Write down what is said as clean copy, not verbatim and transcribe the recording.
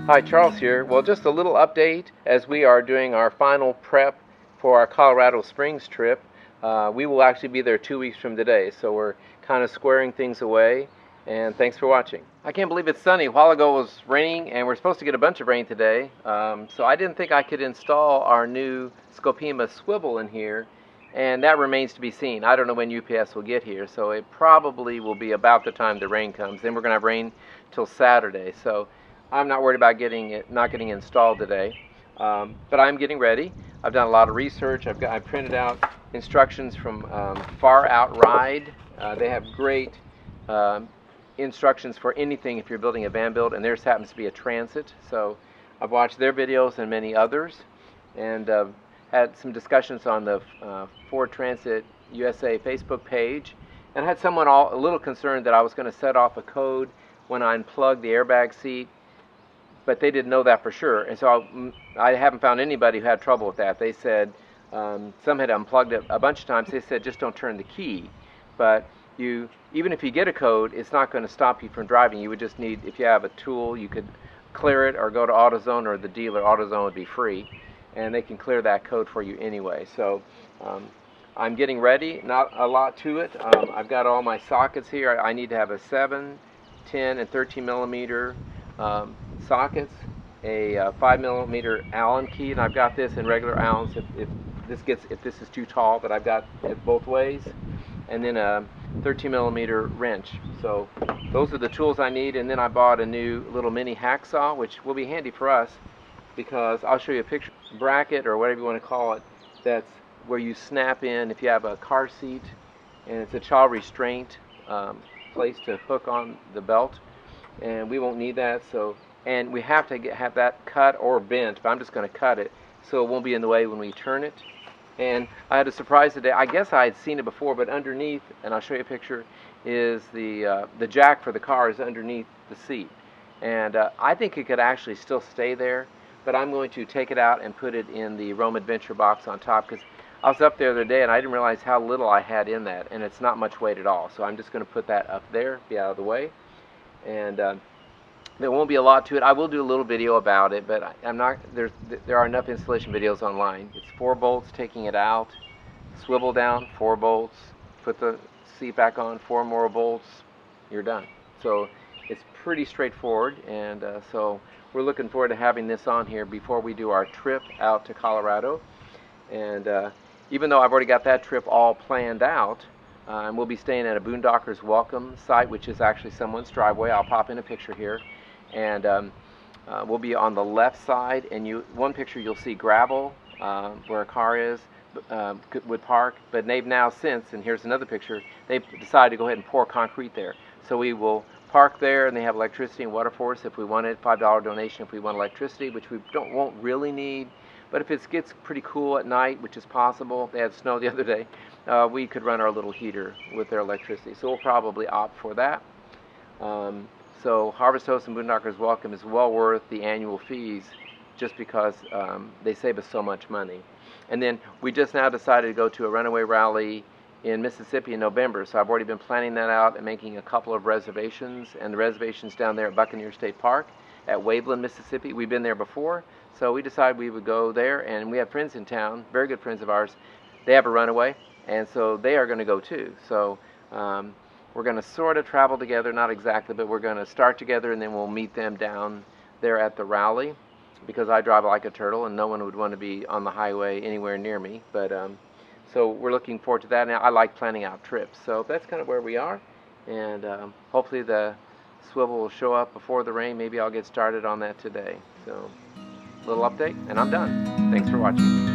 Hi, Charles here. Well, just a little update as we are doing our final prep for our Colorado Springs trip. We will actually be there 2 weeks from today, so we're kind of squaring things away, and thanks for watching. I can't believe it's sunny. A while ago it was raining, and we're supposed to get a bunch of rain today, so I didn't think I could install our new Scopema swivel in here, and that remains to be seen. I don't know when UPS will get here, so it probably will be about the time the rain comes. Then we're going to have rain till Saturday, so I'm not worried about not getting installed today, but I'm getting ready. I've done a lot of research. I printed out instructions from Far Out Ride. They have great instructions for anything if you're building a van build, and theirs happens to be a transit. So I've watched their videos and many others, and had some discussions on the Ford Transit USA Facebook page, and had someone a little concerned that I was going to set off a code when I unplugged the airbag seat, but they didn't know that for sure, and so I haven't found anybody who had trouble with that. They said some had unplugged it a bunch of times. They said just don't turn the key, but even if you get a code, it's not going to stop you from driving. You would just need, if you have a tool, you could clear it or go to AutoZone or the dealer. AutoZone would be free, and they can clear that code for you anyway. So I'm getting ready. Not a lot to it. I've got all my sockets here. I need to have a 7, 10, and 13 millimeter sockets, a 5 millimeter Allen key, and I've got this in regular Allens if this is too tall, but I've got it both ways, and then a 13 millimeter wrench. So those are the tools I need, and then I bought a new little mini hacksaw, which will be handy for us because I'll show you a picture bracket or whatever you want to call it. That's where you snap in if you have a car seat, and it's a child restraint place to hook on the belt, and we won't need that. So, and we have to have that cut or bent, but I'm just going to cut it so it won't be in the way when we turn it. And I had a surprise today. I guess I had seen it before, but underneath, and I'll show you a picture, is the jack for the car is underneath the seat, and I think it could actually still stay there, but I'm going to take it out and put it in the Rome Adventure box on top, because I was up there the other day and I didn't realize how little I had in that, and it's not much weight at all. So I'm just going to put that up there, be out of the way, and there won't be a lot to it. I will do a little video about it, but I'm not. There are enough installation videos online. It's 4 bolts taking it out, swivel down, 4 bolts, put the seat back on, 4 more bolts, you're done. So it's pretty straightforward, and so we're looking forward to having this on here before we do our trip out to Colorado. And even though I've already got that trip all planned out, and we'll be staying at a Boondockers Welcome site, which is actually someone's driveway. I'll pop in a picture here. And we'll be on the left side, and one picture you'll see gravel where a car is would park, but they've now since, and here's another picture, they've decided to go ahead and pour concrete there. So we will park there, and they have electricity and water for us if we want it, $5 donation if we want electricity, which we won't really need. But if it gets pretty cool at night, which is possible, they had snow the other day, we could run our little heater with their electricity. So we'll probably opt for that. So Harvest Host and Boondockers Welcome is well worth the annual fees, just because they save us so much money. And then we just now decided to go to a runaway rally in Mississippi in November, so I've already been planning that out and making a couple of reservations, and the reservations down there at Buccaneer State Park at Waveland, Mississippi. We've been there before, so we decided we would go there, and we have friends in town, very good friends of ours. They have a runaway, and so they are going to go too. So we're going to sort of travel together, not exactly, but we're going to start together, and then we'll meet them down there at the rally, because I drive like a turtle and no one would want to be on the highway anywhere near me. But so we're looking forward to that. Now, I like planning out trips, so that's kind of where we are, and hopefully the swivel will show up before the rain. Maybe I'll get started on that today. So, little update, and I'm done. Thanks for watching.